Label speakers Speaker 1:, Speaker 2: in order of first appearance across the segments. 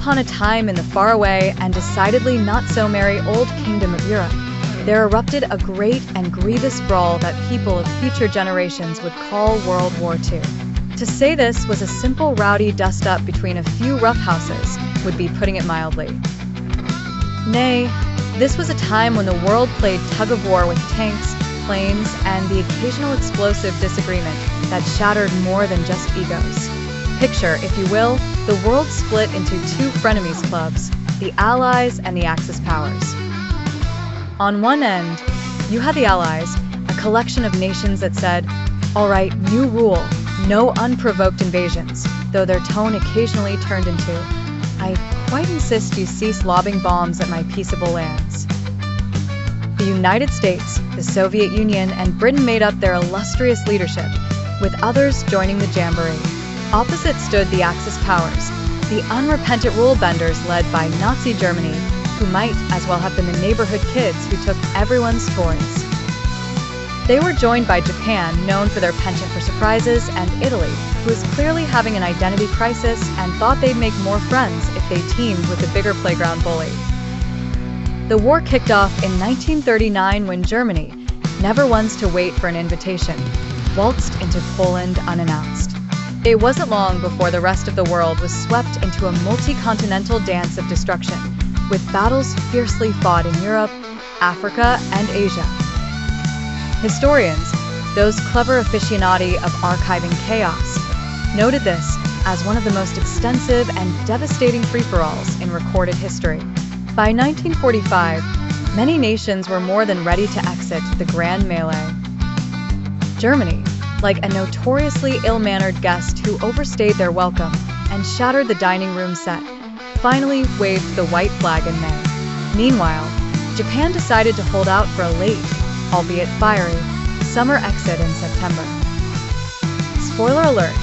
Speaker 1: upon a time in the faraway and decidedly not-so-merry Old Kingdom of Europe, there erupted a great and grievous brawl that people of future generations would call World War II. To say this was a simple rowdy dust-up between a few roughhouses would be putting it mildly. Nay, this was a time when the world played tug-of-war with tanks, planes, and the occasional explosive disagreement that shattered more than just egos. Picture, if you will, the world split into two frenemies clubs, the Allies and the Axis powers. On one end, you had the Allies, a collection of nations that said, "All right, new rule, no unprovoked invasions," though their tone occasionally turned into, "I quite insist you cease lobbing bombs at my peaceable lands." The United States, the Soviet Union, and Britain made up their illustrious leadership, with others joining the jamboree. Opposite stood the Axis powers, the unrepentant rule-benders led by Nazi Germany, who might as well have been the neighborhood kids who took everyone's toys. They were joined by Japan, known for their penchant for surprises, and Italy, who was clearly having an identity crisis and thought they'd make more friends if they teamed with the bigger playground bully. The war kicked off in 1939 when Germany, never once to wait for an invitation, waltzed into Poland unannounced. It wasn't long before the rest of the world was swept into a multi-continental dance of destruction, with battles fiercely fought in Europe, Africa, and Asia. Historians, those clever aficionati of archiving chaos, noted this as one of the most extensive and devastating free-for-alls in recorded history. By 1945, many nations were more than ready to exit the Grand Melee. Germany, like a notoriously ill-mannered guest who overstayed their welcome and shattered the dining room set, finally waved the white flag in May. Meanwhile, Japan decided to hold out for a late, albeit fiery, summer exit in September. Spoiler alert,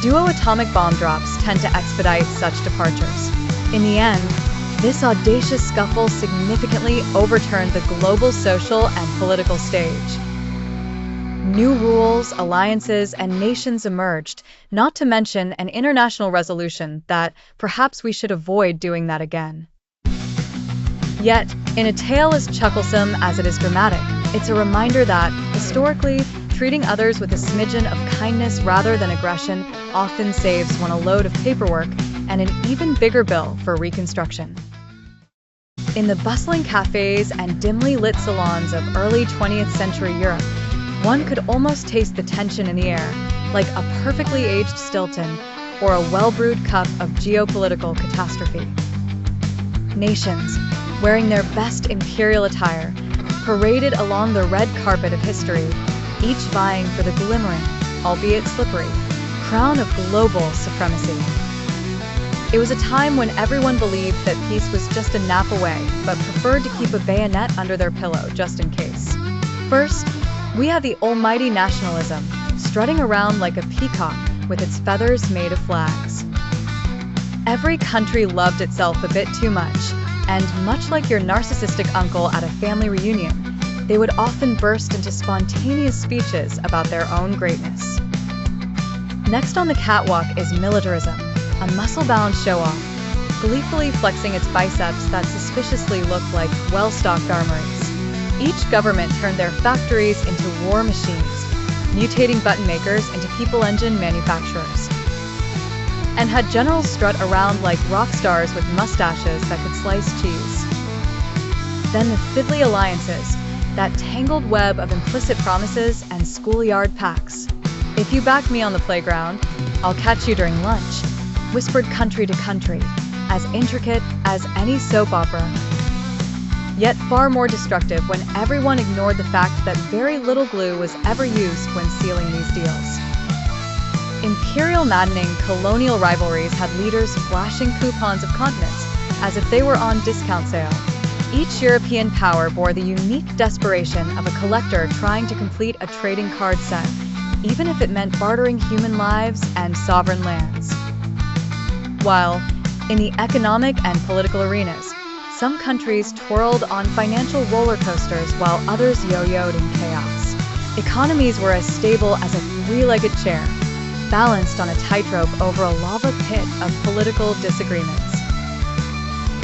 Speaker 1: duo atomic bomb drops tend to expedite such departures. In the end, this audacious scuffle significantly overturned the global social and political stage. New rules, alliances, and nations emerged, not to mention an international resolution that perhaps we should avoid doing that again. Yet, in a tale as chucklesome as it is dramatic, it's a reminder that, historically, treating others with a smidgen of kindness rather than aggression often saves one a load of paperwork and an even bigger bill for reconstruction. In the bustling cafes and dimly lit salons of early 20th century Europe, one could almost taste the tension in the air, like a perfectly aged Stilton or a well-brewed cup of geopolitical catastrophe. Nations, wearing their best imperial attire, paraded along the red carpet of history, each vying for the glimmering, albeit slippery, crown of global supremacy. It was a time when everyone believed that peace was just a nap away, but preferred to keep a bayonet under their pillow just in case. First, we have the almighty nationalism, strutting around like a peacock with its feathers made of flags. Every country loved itself a bit too much, and much like your narcissistic uncle at a family reunion, they would often burst into spontaneous speeches about their own greatness. Next on the catwalk is militarism, a muscle-bound show-off, gleefully flexing its biceps that suspiciously looked like well-stocked armories. Each government turned their factories into war machines, mutating button makers into people engine manufacturers, and had generals strut around like rock stars with mustaches that could slice cheese. Then the fiddly alliances, that tangled web of implicit promises and schoolyard pacts. "If you back me on the playground, I'll catch you during lunch," whispered country to country, as intricate as any soap opera. Yet far more destructive when everyone ignored the fact that very little glue was ever used when sealing these deals. Imperial maddening colonial rivalries had leaders flashing coupons of continents as if they were on discount sale. Each European power bore the unique desperation of a collector trying to complete a trading card set, even if it meant bartering human lives and sovereign lands. While, in the economic and political arenas, some countries twirled on financial roller coasters while others yo-yoed in chaos. Economies were as stable as a three-legged chair, balanced on a tightrope over a lava pit of political disagreements.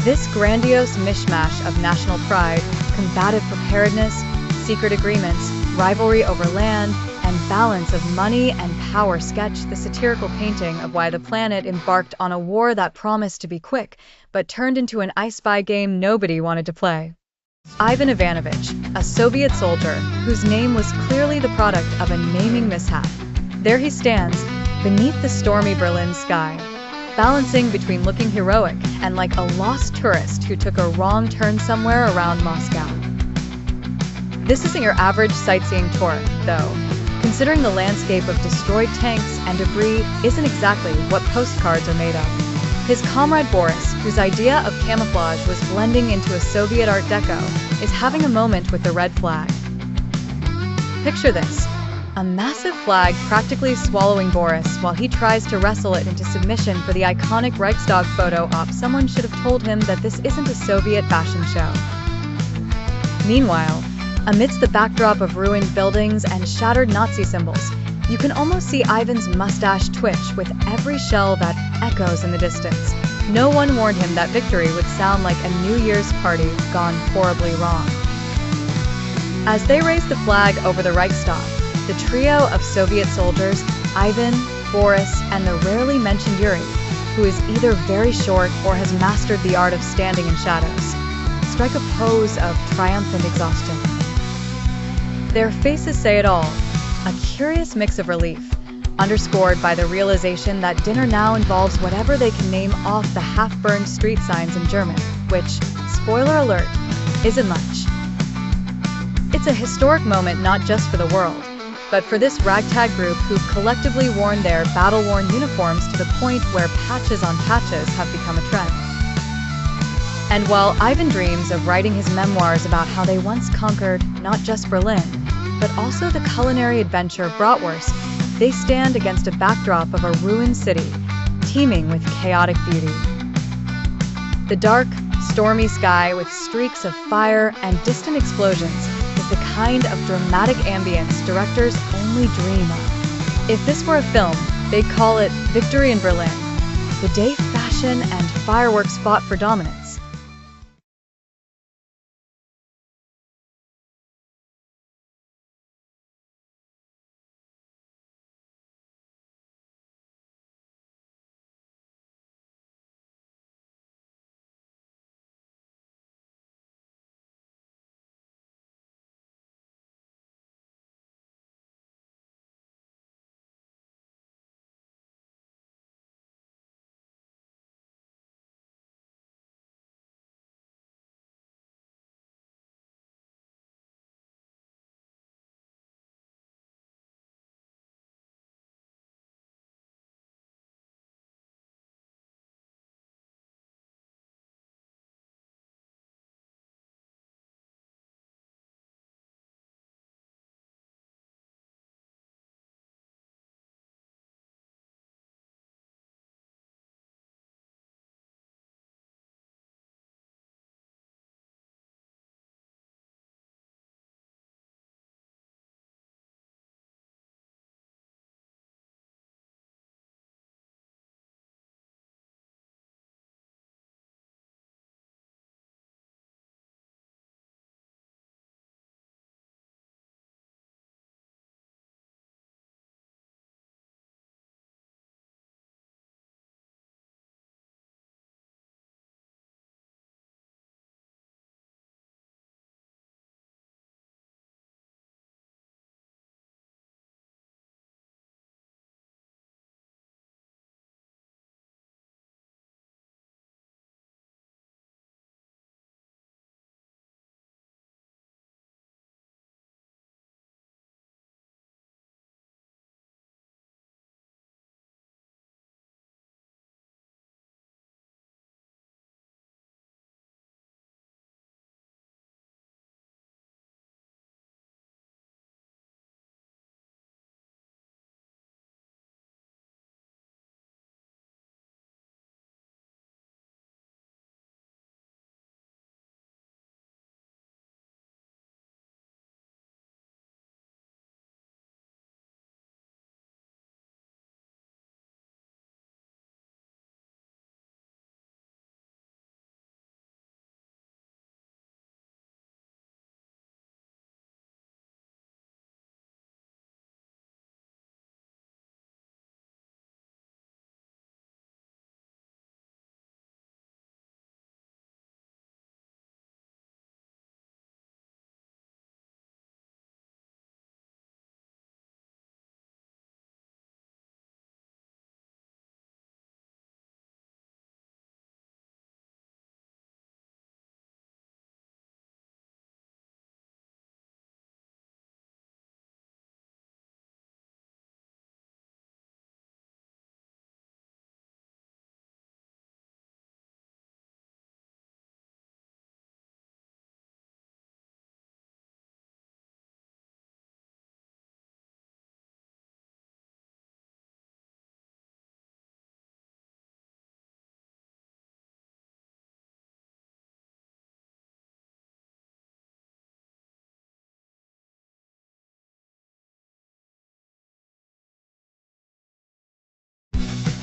Speaker 1: This grandiose mishmash of national pride, combative preparedness, secret agreements, rivalry over land, and balance of money and power sketch the satirical painting of why the planet embarked on a war that promised to be quick, but turned into an I Spy game nobody wanted to play. Ivan Ivanovich, a Soviet soldier whose name was clearly the product of a naming mishap. There he stands, beneath the stormy Berlin sky, balancing between looking heroic and like a lost tourist who took a wrong turn somewhere around Moscow. This isn't your average sightseeing tour, though, considering the landscape of destroyed tanks and debris isn't exactly what postcards are made of. His comrade Boris, whose idea of camouflage was blending into a Soviet Art Deco, is having a moment with the red flag. Picture this. A massive flag practically swallowing Boris while he tries to wrestle it into submission for the iconic Reichstag photo op. Someone should have told him that this isn't a Soviet fashion show. Meanwhile, amidst the backdrop of ruined buildings and shattered Nazi symbols, you can almost see Ivan's mustache twitch with every shell that echoes in the distance. No one warned him that victory would sound like a New Year's party gone horribly wrong. As they raise the flag over the Reichstag, the trio of Soviet soldiers, Ivan, Boris, and the rarely mentioned Yuri, who is either very short or has mastered the art of standing in shadows, strike a pose of triumphant exhaustion. Their faces say it all, a curious mix of relief, underscored by the realization that dinner now involves whatever they can name off the half-burned street signs in German, which, spoiler alert, isn't much. It's a historic moment not just for the world, but for this ragtag group who've collectively worn their battle-worn uniforms to the point where patches on patches have become a trend. And while Ivan dreams of writing his memoirs about how they once conquered not just Berlin, but also the culinary adventure Bratwurst, they stand against a backdrop of a ruined city, teeming with chaotic beauty. The dark, stormy sky with streaks of fire and distant explosions is the kind of dramatic ambience directors only dream of. If this were a film, they'd call it Victory in Berlin, the day fashion and fireworks fought for dominance.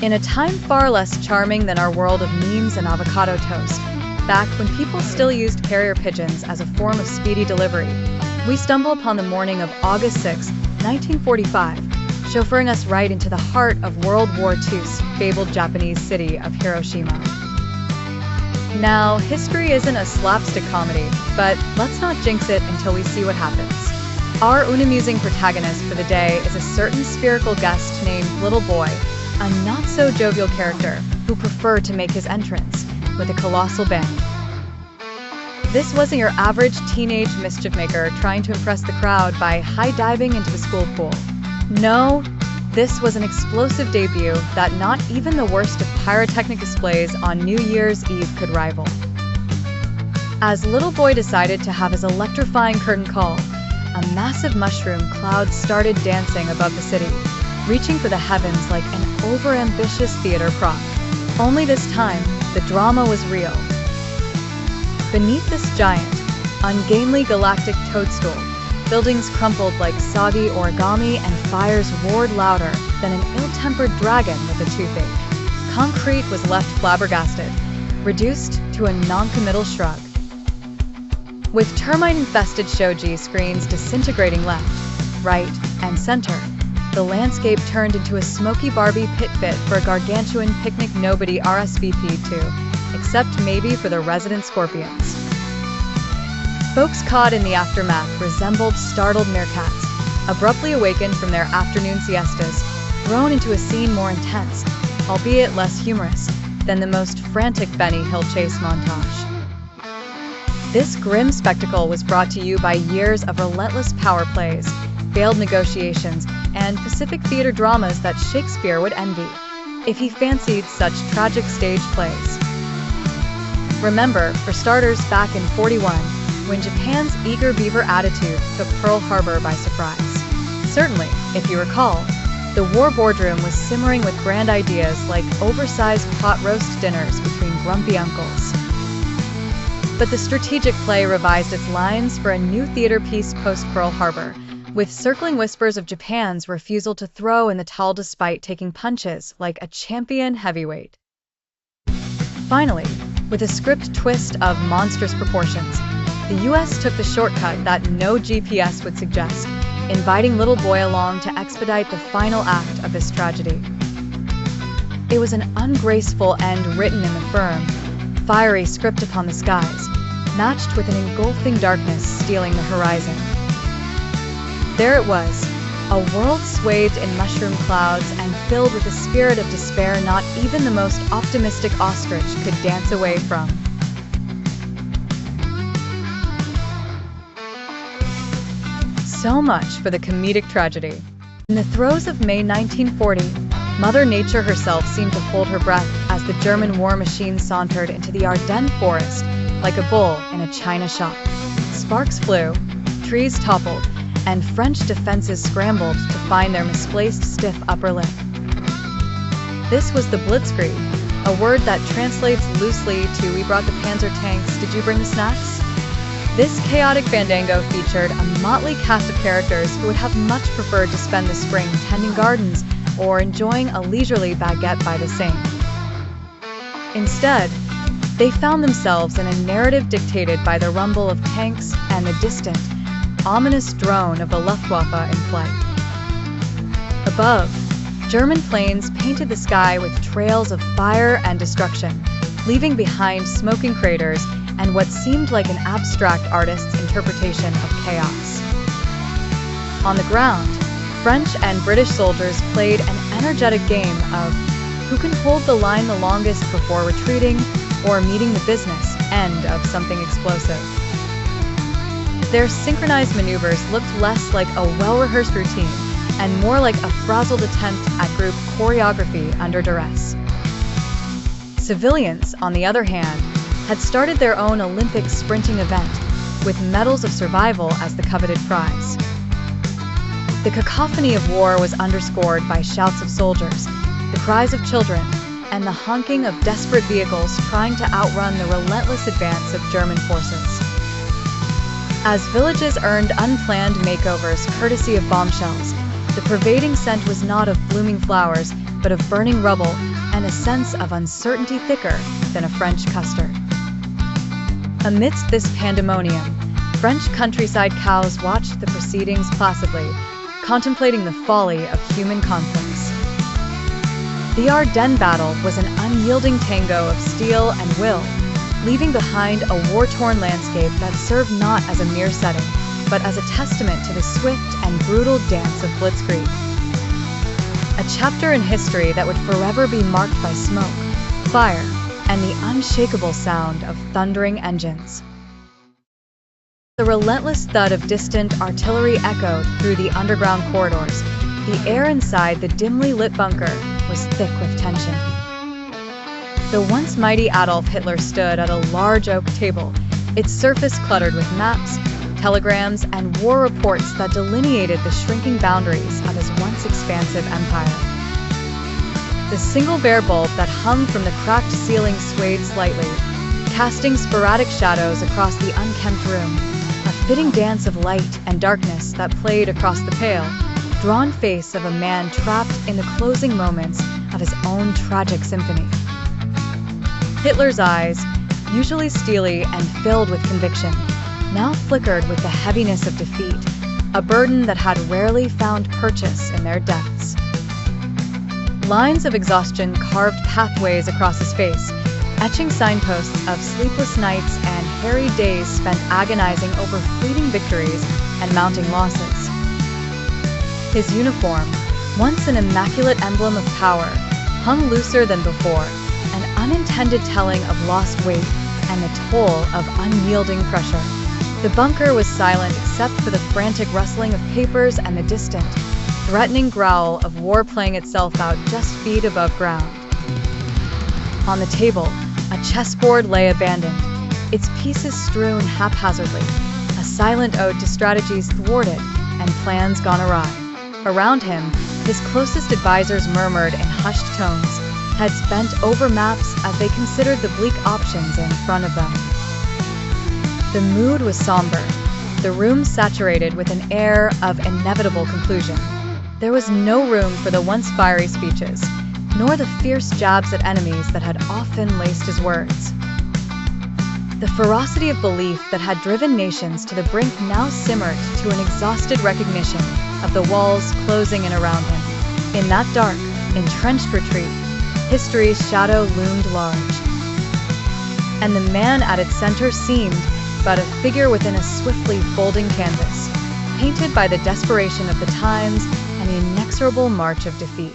Speaker 1: In a time far less charming than our world of memes and avocado toast, back when people still used carrier pigeons as a form of speedy delivery, we stumble upon the morning of August 6, 1945, chauffeuring us right into the heart of World War II's fabled Japanese city of Hiroshima. Now, history isn't a slapstick comedy, but let's not jinx it until we see what happens. Our unamusing protagonist for the day is a certain spherical guest named Little Boy, a not-so-jovial character who preferred to make his entrance with a colossal bang. This wasn't your average teenage mischief maker trying to impress the crowd by high-diving into the school pool. No, this was an explosive debut that not even the worst of pyrotechnic displays on New Year's Eve could rival. As Little Boy decided to have his electrifying curtain call, a massive mushroom cloud started dancing above the city, reaching for the heavens like an overambitious theater prop. Only this time, the drama was real. Beneath this giant, ungainly galactic toadstool, buildings crumpled like soggy origami and fires roared louder than an ill-tempered dragon with a toothache. Concrete was left flabbergasted, reduced to a non-committal shrug. With termite-infested shoji screens disintegrating left, right, and center, the landscape turned into a smoky Barbie pit fit for a gargantuan picnic nobody RSVP'd to, except maybe for the resident scorpions. Folks caught in the aftermath resembled startled meerkats, abruptly awakened from their afternoon siestas, thrown into a scene more intense, albeit less humorous, than the most frantic Benny Hill chase montage. This grim spectacle was brought to you by years of relentless power plays, failed negotiations, and Pacific theater dramas that Shakespeare would envy, if he fancied such tragic stage plays. Remember, for starters, back in '41, when Japan's eager beaver attitude took Pearl Harbor by surprise. Certainly, if you recall, the war boardroom was simmering with grand ideas like oversized pot roast dinners between grumpy uncles. But the strategic play revised its lines for a new theater piece post-Pearl Harbor, with circling whispers of Japan's refusal to throw in the towel despite taking punches like a champion heavyweight. Finally, with a script twist of monstrous proportions, the US took the shortcut that no GPS would suggest, inviting Little Boy along to expedite the final act of this tragedy. It was an ungraceful end written in the firm, fiery script upon the skies, matched with an engulfing darkness stealing the horizon. There it was, a world swathed in mushroom clouds and filled with a spirit of despair not even the most optimistic ostrich could dance away from. So much for the comedic tragedy. In the throes of May 1940, Mother Nature herself seemed to hold her breath as the German war machine sauntered into the Ardennes forest like a bull in a china shop. Sparks flew, trees toppled, and French defenses scrambled to find their misplaced stiff upper lip. This was the Blitzkrieg, a word that translates loosely to "we brought the Panzer tanks, did you bring the snacks?" This chaotic fandango featured a motley cast of characters who would have much preferred to spend the spring tending gardens or enjoying a leisurely baguette by the Seine. Instead, they found themselves in a narrative dictated by the rumble of tanks and the distant, ominous drone of the Luftwaffe in flight. Above, German planes painted the sky with trails of fire and destruction, leaving behind smoking craters and what seemed like an abstract artist's interpretation of chaos. On the ground, French and British soldiers played an energetic game of who can hold the line the longest before retreating or meeting the business end of something explosive. Their synchronized maneuvers looked less like a well-rehearsed routine and more like a frazzled attempt at group choreography under duress. Civilians, on the other hand, had started their own Olympic sprinting event, with medals of survival as the coveted prize. The cacophony of war was underscored by shouts of soldiers, the cries of children, and the honking of desperate vehicles trying to outrun the relentless advance of German forces. As villages earned unplanned makeovers courtesy of bombshells, the pervading scent was not of blooming flowers, but of burning rubble and a sense of uncertainty thicker than a French custard. Amidst this pandemonium, French countryside cows watched the proceedings placidly, contemplating the folly of human conflicts. The Ardennes battle was an unyielding tango of steel and will, leaving behind a war-torn landscape that served not as a mere setting, but as a testament to the swift and brutal dance of blitzkrieg. A chapter in history that would forever be marked by smoke, fire, and the unshakable sound of thundering engines. The relentless thud of distant artillery echoed through the underground corridors. The air inside the dimly lit bunker was thick with tension. The once mighty Adolf Hitler stood at a large oak table, its surface cluttered with maps, telegrams, and war reports that delineated the shrinking boundaries of his once expansive empire. The single bare bulb that hung from the cracked ceiling swayed slightly, casting sporadic shadows across the unkempt room, a fitting dance of light and darkness that played across the pale, drawn face of a man trapped in the closing moments of his own tragic symphony. Hitler's eyes, usually steely and filled with conviction, now flickered with the heaviness of defeat, a burden that had rarely found purchase in their depths. Lines of exhaustion carved pathways across his face, etching signposts of sleepless nights and harried days spent agonizing over fleeting victories and mounting losses. His uniform, once an immaculate emblem of power, hung looser than before, an unintended telling of lost weight and the toll of unyielding pressure. The bunker was silent except for the frantic rustling of papers and the distant, threatening growl of war playing itself out just feet above ground. On the table, a chessboard lay abandoned, its pieces strewn haphazardly, a silent ode to strategies thwarted and plans gone awry. Around him, his closest advisors murmured in hushed tones, heads bent over maps as they considered the bleak options in front of them. The mood was somber, the room saturated with an air of inevitable conclusion. There was no room for the once fiery speeches, nor the fierce jabs at enemies that had often laced his words. The ferocity of belief that had driven nations to the brink now simmered to an exhausted recognition of the walls closing in around him. In that dark, entrenched retreat, history's shadow loomed large. And the man at its center seemed but a figure within a swiftly folding canvas, painted by the desperation of the times and the inexorable march of defeat.